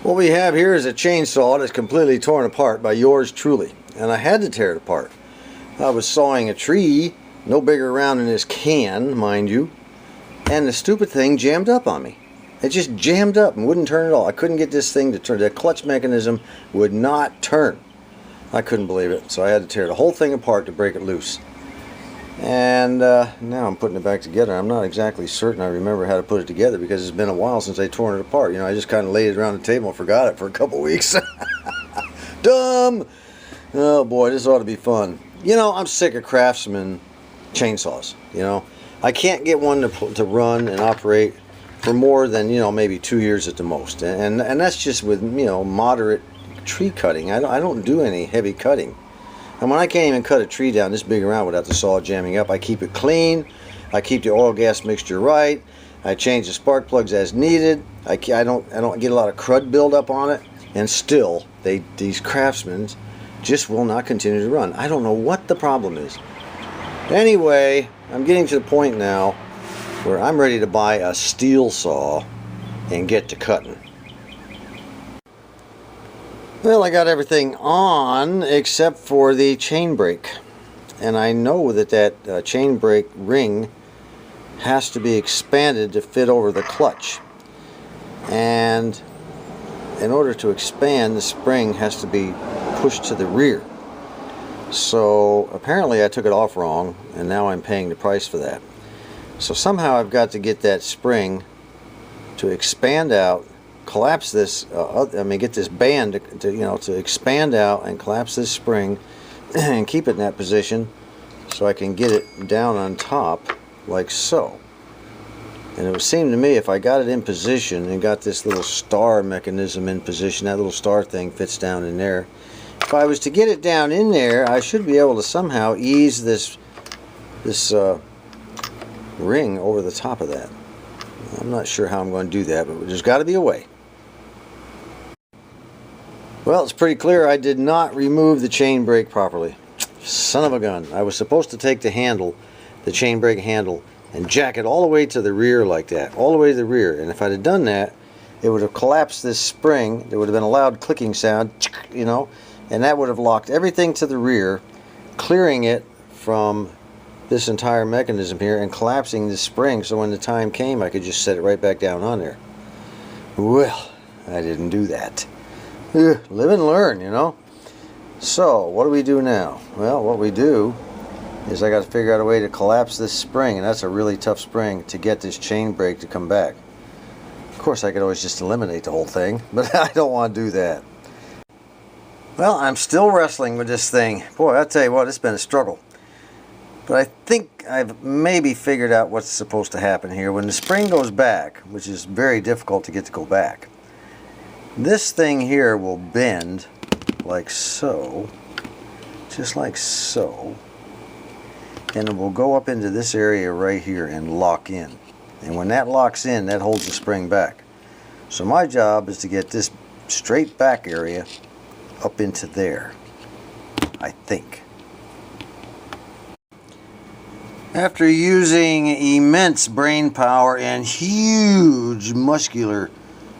What we have here is a chainsaw that's completely torn apart by yours truly, and I had to tear it apart. I was sawing a tree, no bigger around than this can, mind you, and the stupid thing jammed up on me. It just jammed up and wouldn't turn at all. I couldn't get this thing to turn. The clutch mechanism would not turn. I couldn't believe it, so I had to tear the whole thing apart to break it loose. And now I'm putting it back together. I'm not exactly certain I remember how to put it together because it's been a while since I torn it apart. You know, I just kind of laid it around the table and forgot it for a couple weeks. Dumb! Oh boy, this ought to be fun. You know, I'm sick of Craftsman chainsaws. You know, I can't get one to run and operate for more than, you know, maybe 2 years at the most. And that's just with, you know, moderate tree cutting. I don't do any heavy cutting. And when I can't even cut a tree down this big around without the saw jamming up, I keep it clean, I keep the oil gas mixture right, I change the spark plugs as needed, I don't get a lot of crud buildup on it, and still these Craftsmen just will not continue to run. I don't know what the problem is. Anyway, I'm getting to the point now where I'm ready to buy a steel saw and get to cutting. Well, I got everything on except for the chain brake, and I know that chain brake ring has to be expanded to fit over the clutch, and in order to expand, the spring has to be pushed to the rear. So apparently I took it off wrong, and now I'm paying the price for that. So somehow I've got to get that spring to expand out, collapse this, get this band to expand out and collapse this spring and keep it in that position so I can get it down on top like so. And it would seem to me if I got it in position and got this little star mechanism in position, that little star thing fits down in there. If I was to get it down in there, I should be able to somehow ease this ring over the top of that. I'm not sure how I'm going to do that, but there's got to be a way. Well, it's pretty clear I did not remove the chain brake properly. Son of a gun. I was supposed to take the handle, the chain brake handle, and jack it all the way to the rear like that. All the way to the rear. And if I'd have done that, it would have collapsed this spring. There would have been a loud clicking sound, you know, and that would have locked everything to the rear, clearing it from this entire mechanism here and collapsing the spring so when the time came I could just set it right back down on there. Well, I didn't do that. Live and learn, you know. So what do we do now? Well, what we do is I got to figure out a way to collapse this spring, and that's a really tough spring, to get this chain brake to come back. Of course I could always just eliminate the whole thing, but I don't want to do that. Well, I'm still wrestling with this thing. Boy, I'll tell you what, it's been a struggle. But I think I've maybe figured out what's supposed to happen here. When the spring goes back, which is very difficult to get to go back, this thing here will bend like so, just like so, and it will go up into this area right here and lock in. And when that locks in, that holds the spring back. So my job is to get this straight back area up into there, I think. After using immense brain power and huge muscular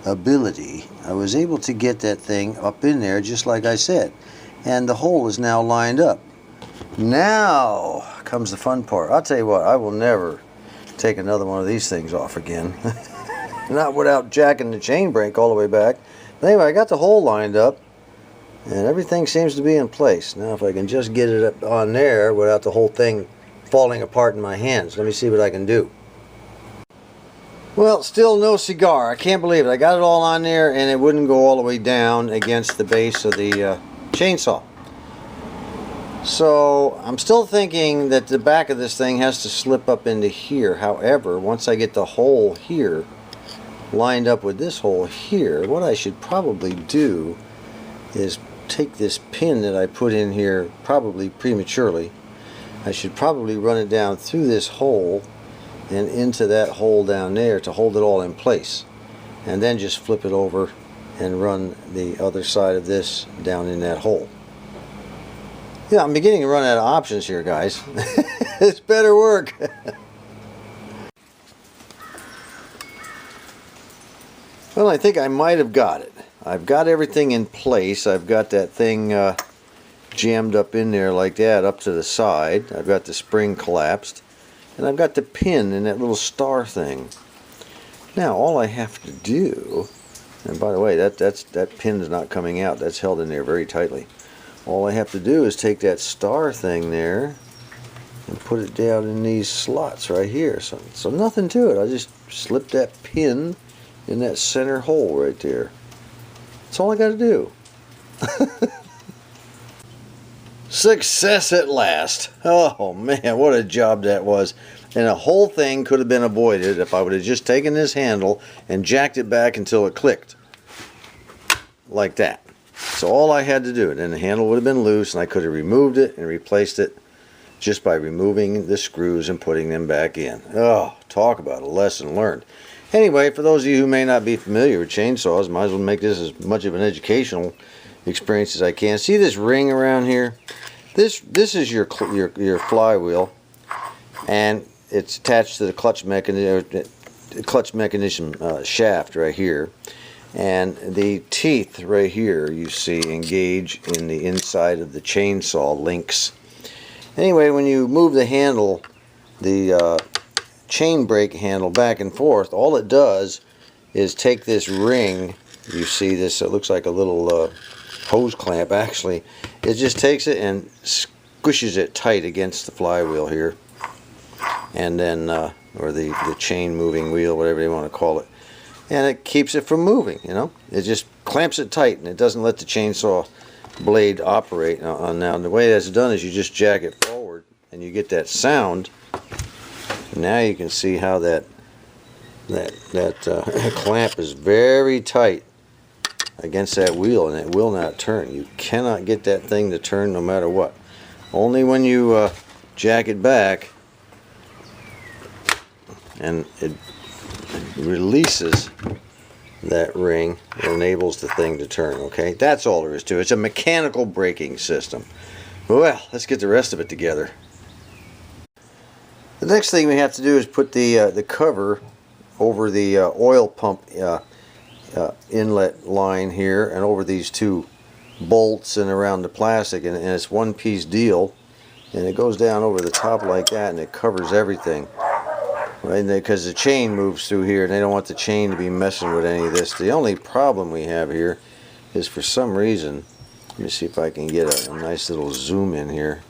ability, I was able to get that thing up in there just like I said. And the hole is now lined up. Now comes the fun part. I'll tell you what, I will never take another one of these things off again. Not without jacking the chain brake all the way back. But anyway, I got the hole lined up and everything seems to be in place. Now if I can just get it up on there without the whole thing falling apart in my hands. Let me see what I can do. Well, still no cigar. I can't believe it. I got it all on there and it wouldn't go all the way down against the base of the chainsaw. So I'm still thinking that the back of this thing has to slip up into here. However, once I get the hole here lined up with this hole here, what I should probably do is take this pin that I put in here, probably prematurely. I should probably run it down through this hole and into that hole down there to hold it all in place, and then just flip it over and run the other side of this down in that hole. Yeah, I'm beginning to run out of options here, guys. It's better work. Well, I think I might have got it. I've got everything in place. I've got that thing jammed up in there like that up to the side. I've got the spring collapsed, and I've got the pin in that little star thing. Now all I have to do, and by the way, that pin is not coming out. That's held in there very tightly. All I have to do is take that star thing there and put it down in these slots right here. So nothing to it. I just slip that pin in that center hole right there. That's all I got to do. Success at last. Oh man, what a job that was. And the whole thing could have been avoided if I would have just taken this handle and jacked it back until it clicked. Like that. So all I had to do, then the handle would have been loose and I could have removed it and replaced it just by removing the screws and putting them back in. Oh, talk about a lesson learned. Anyway, for those of you who may not be familiar with chainsaws, might as well make this as much of an educational experience as I can. See this ring around here? This is your flywheel, and it's attached to the clutch mechanism shaft right here. And the teeth right here you see engage in the inside of the chainsaw links. Anyway, when you move the handle, the chain brake handle back and forth, all it does is take this ring, you see this, it looks like a little hose clamp actually, it just takes it and squishes it tight against the flywheel here, and then or the chain moving wheel, whatever you want to call it, and it keeps it from moving, you know. It just clamps it tight and it doesn't let the chainsaw blade operate. Now the way that's done is you just jack it forward and you get that sound. Now you can see how that clamp is very tight against that wheel, and it will not turn. You cannot get that thing to turn no matter what. Only when you jack it back and it releases that ring, it enables the thing to turn. Okay, that's all there is to it. It's a mechanical braking system. Well, let's get the rest of it together. The next thing we have to do is put the cover over the oil pump inlet line here, and over these two bolts and around the plastic, and it's one piece deal, and it goes down over the top like that, and it covers everything, right? Because the chain moves through here, and they don't want the chain to be messing with any of this. The only problem we have here is, for some reason, let me see if I can get a nice little zoom in here.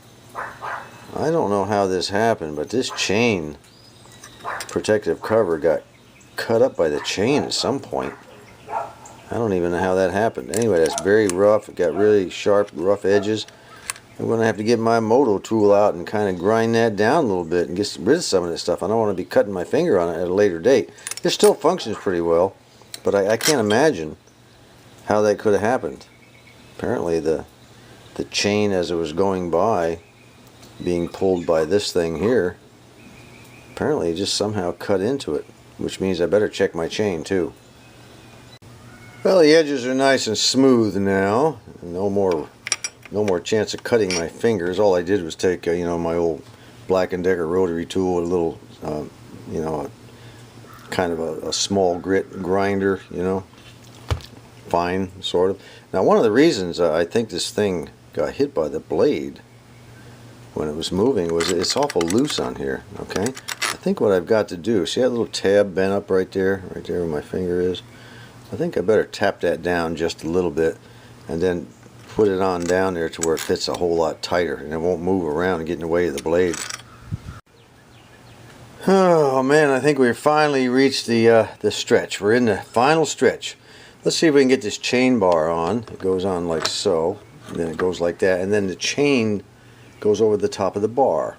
I don't know how this happened, but this chain protective cover got cut up by the chain at some point. I don't even know how that happened. Anyway, that's very rough. It got really sharp, rough edges. I'm going to have to get my moto tool out and kind of grind that down a little bit and get rid of some of this stuff. I don't want to be cutting my finger on it at a later date. It still functions pretty well, but I can't imagine how that could have happened. Apparently the chain, as it was going by, being pulled by this thing here, apparently it just somehow cut into it, which means I better check my chain too. Well, the edges are nice and smooth now. No more chance of cutting my fingers. All I did was take my old Black & Decker rotary tool, a little kind of a small grit grinder, fine sort of. Now, one of the reasons I think this thing got hit by the blade when it was moving was it's awful loose on here. Okay, I think what I've got to do, see that little tab bent up right there where my finger is? I think I better tap that down just a little bit and then put it on down there to where it fits a whole lot tighter and it won't move around and get in the way of the blade. Oh man, I think we've finally reached the stretch. We're in the final stretch. Let's see if we can get this chain bar on. It goes on like so, and then it goes like that, and then the chain goes over the top of the bar.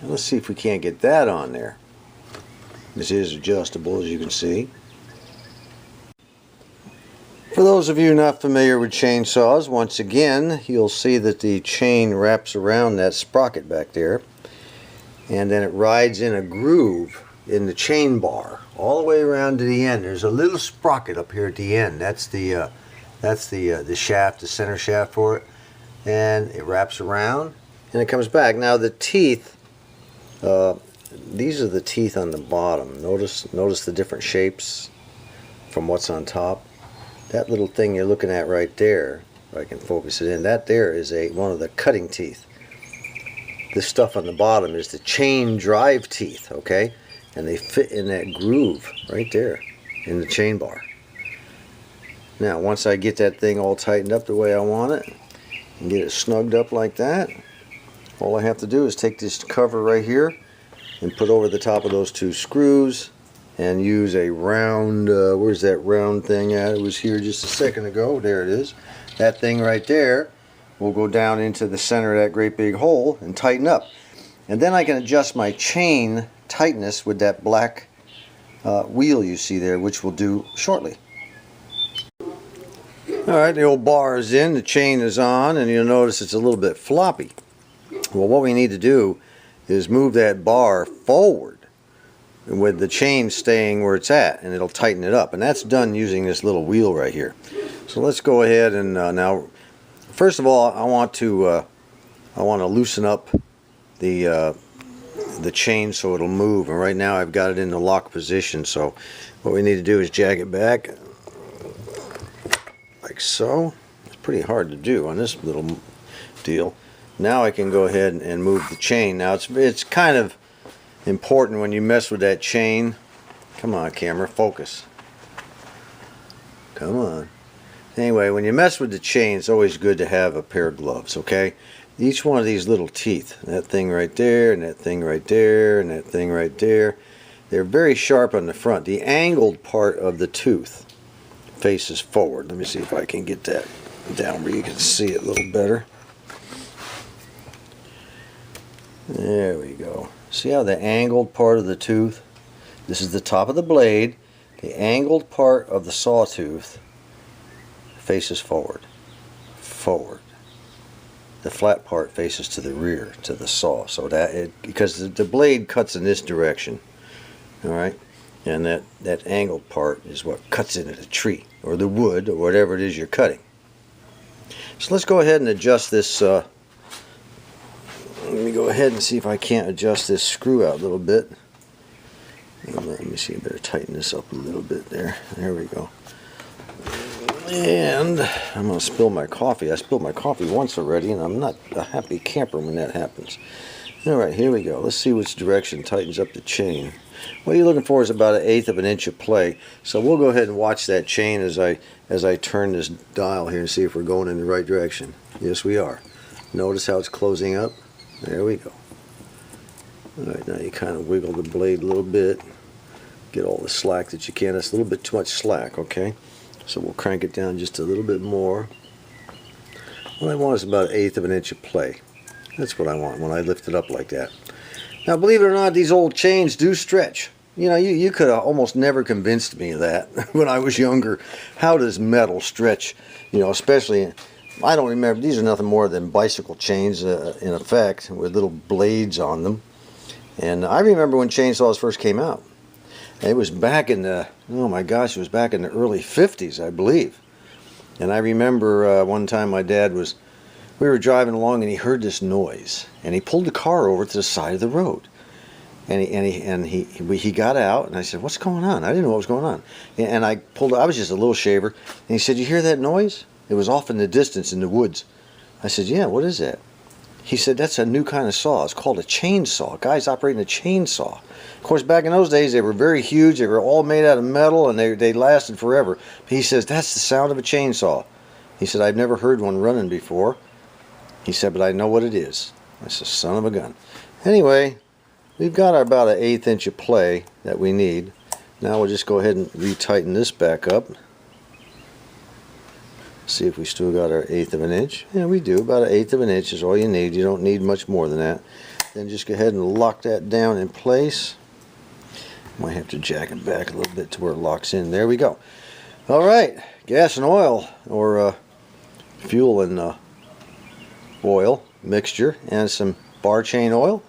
And let's see if we can't get that on there. This is adjustable, as you can see. For those of you not familiar with chainsaws, once again, you'll see that the chain wraps around that sprocket back there, and then it rides in a groove in the chain bar all the way around to the end. There's a little sprocket up here at the end. That's the shaft, the center shaft for it, and it wraps around and it comes back. Now the teeth, these are the teeth on the bottom. Notice the different shapes from what's on top. that little thing you're looking at right there, if I can focus it in, that there is one of the cutting teeth. This stuff on the bottom is the chain drive teeth, okay? And they fit in that groove right there in the chain bar. Now, once I get that thing all tightened up the way I want it and get it snugged up like that, all I have to do is take this cover right here and put over the top of those two screws and use a round, where's that round thing at? It was here just a second ago. There it is. That thing right there will go down into the center of that great big hole and tighten up. And then I can adjust my chain tightness with that black wheel you see there, which we'll do shortly. Alright, the old bar is in, the chain is on, and you'll notice it's a little bit floppy. Well, what we need to do is move that bar forward with the chain staying where it's at, and it'll tighten it up. And that's done using this little wheel right here. So let's go ahead and now, first of all, I want to loosen up the chain so it'll move. And right now I've got it in the lock position. So what we need to do is jag it back like so. It's pretty hard to do on this little deal. Now I can go ahead and move the chain. Now it's kind of important when you mess with that chain. Come on, camera, focus. Come on. Anyway, when you mess with the chain, it's always good to have a pair of gloves, okay? Each one of these little teeth, that thing right there, and that thing right there, and that thing right there, they're very sharp on the front. The angled part of the tooth faces forward. Let me see if I can get that down where you can see it a little better. There we go. See how the angled part of the tooth, this is the top of the blade, the angled part of the sawtooth faces forward. Forward. The flat part faces to the rear, to the saw. So because the blade cuts in this direction. Alright? And that angled part is what cuts into the tree, or the wood, or whatever it is you're cutting. So let's go ahead and adjust this. Let me go ahead and see if I can't adjust this screw out a little bit. Let me see, I better tighten this up a little bit there. There we go. And I'm going to spill my coffee. I spilled my coffee once already, and I'm not a happy camper when that happens. Alright, here we go. Let's see which direction tightens up the chain. What you're looking for is about 1/8 of an inch of play. So we'll go ahead and watch that chain as I turn this dial here and see if we're going in the right direction. Yes, we are. Notice how it's closing up? There we go. Alright, now you kind of wiggle the blade a little bit. Get all the slack that you can. That's a little bit too much slack, okay? So we'll crank it down just a little bit more. What I want is about 1/8 of an inch of play. That's what I want when I lift it up like that. Now, believe it or not, these old chains do stretch. You know, you could have almost never convinced me of that when I was younger. How does metal stretch? You know, especially, I don't remember, these are nothing more than bicycle chains in effect with little blades on them. And I remember when chainsaws first came out. It was back in the, oh my gosh, it was back in the early 50s, I believe. And I remember one time my dad we were driving along and he heard this noise. And he pulled the car over to the side of the road. And he got out and I said, what's going on? I didn't know what was going on. And I was just a little shaver. And he said, you hear that noise? It was off in the distance in the woods. I said, yeah, what is that? He said, that's a new kind of saw. It's called a chainsaw. A guy's operating a chainsaw. Of course, back in those days, they were very huge. They were all made out of metal, and they lasted forever. But he says, that's the sound of a chainsaw. He said, I've never heard one running before. He said, but I know what it is. I said, son of a gun. Anyway, we've got about 1/8 inch of play that we need. Now we'll just go ahead and retighten this back up. See if we still got our 1/8 of an inch. Yeah, we do. About 1/8 of an inch is all you need. You don't need much more than that. Then just go ahead and lock that down in place. Might have to jack it back a little bit to where it locks in. There we go. Alright, gas and oil, or fuel and oil mixture, and some bar chain oil.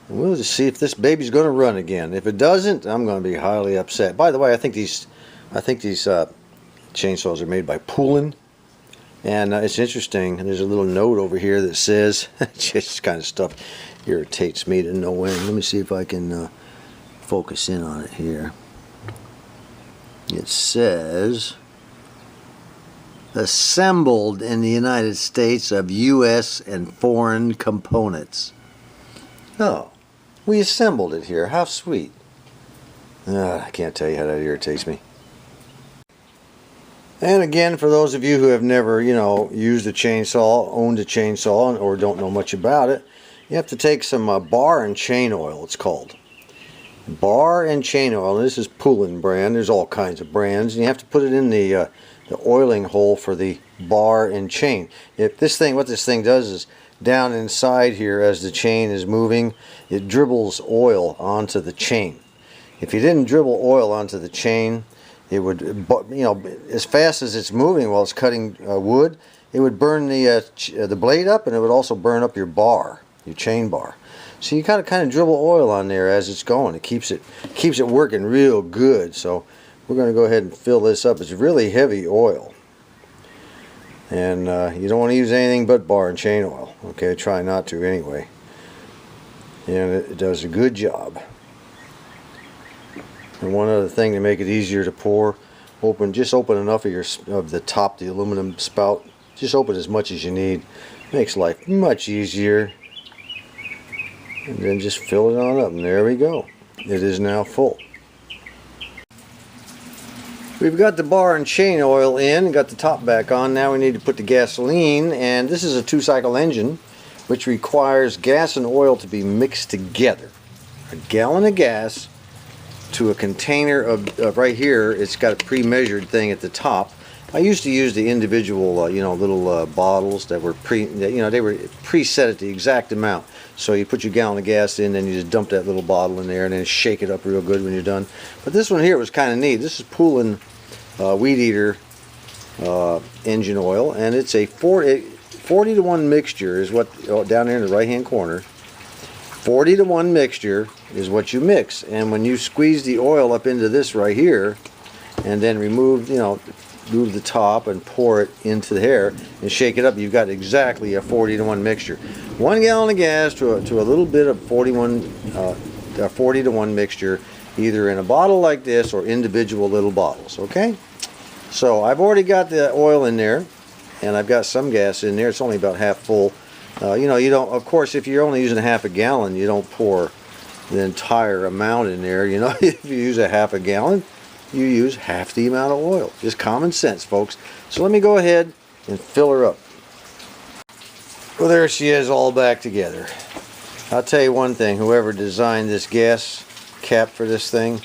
And we'll just see if this baby's going to run again. If it doesn't, I'm going to be highly upset. By the way, I think these chainsaws are made by Poulin. And it's interesting, there's a little note over here that says, just kind of stuff irritates me to no end. Let me see if I can focus in on it here. It says, assembled in the United States of U.S. and foreign components. Oh, we assembled it here. How sweet. I can't tell you how that irritates me. And again, for those of you who have never, used a chainsaw, owned a chainsaw, or don't know much about it, you have to take some bar and chain oil, it's called. Bar and chain oil. This is Poulin brand. There's all kinds of brands. And you have to put it in the oiling hole for the bar and chain. What this thing does is, down inside here as the chain is moving, it dribbles oil onto the chain. If you didn't dribble oil onto the chain, it would, as fast as it's moving while it's cutting wood, it would burn the blade up, and it would also burn up your bar, your chain bar. So you kind of dribble oil on there as it's going. It keeps it working real good. So we're going to go ahead and fill this up. It's really heavy oil, and you don't want to use anything but bar and chain oil. Okay, try not to anyway. And it does a good job. And one other thing to make it easier to pour, just open enough of the top, the aluminum spout. Just open as much as you need. Makes life much easier. And then just fill it on up, and there we go. It is now full. We've got the bar and chain oil in, got the top back on. Now we need to put the gasoline, and this is a 2-cycle engine, which requires gas and oil to be mixed together. A gallon of gas to a container of right here. It's got a pre-measured thing at the top. I used to use the individual, little bottles that were they were preset at the exact amount. So you put your gallon of gas in, then you just dump that little bottle in there, and then shake it up real good when you're done. But this one here was kind of neat. This is Poulin Weed Eater engine oil, and it's a 40 to 1 mixture is what, down there in the right hand corner. 40 to 1 mixture is what you mix, and when you squeeze the oil up into this right here, and then remove the top and pour it into the hair and shake it up, you've got exactly a 40 to 1 mixture. 1 gallon of gas to a little bit of 40 to 1 mixture, either in a bottle like this or individual little bottles. Okay, so I've already got the oil in there, and I've got some gas in there. It's only about half full. You don't, of course, if you're only using a half a gallon, you don't pour the entire amount in there. If you use a half a gallon, you use half the amount of oil. Just common sense, folks. So let me go ahead and fill her up. Well, there she is, all back together. I'll tell you one thing, whoever designed this gas cap for this thing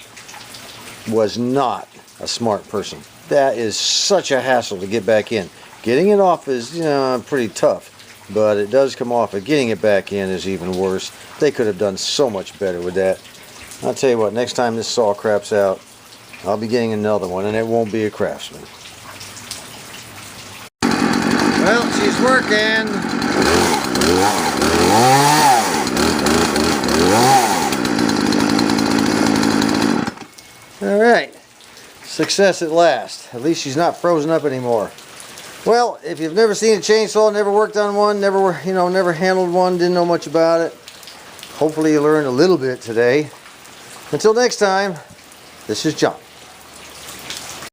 was not a smart person. That is such a hassle to get back in. Getting it off is, pretty tough, but it does come off, and getting it back in is even worse. They could have done so much better with that. I'll tell you what, next time this saw craps out, I'll be getting another one, and it won't be a Craftsman. Well, she's working. All right, success at last. At least she's not frozen up anymore. Well, if you've never seen a chainsaw, never worked on one, never handled one, didn't know much about it, hopefully you learned a little bit today. Until next time, this is John.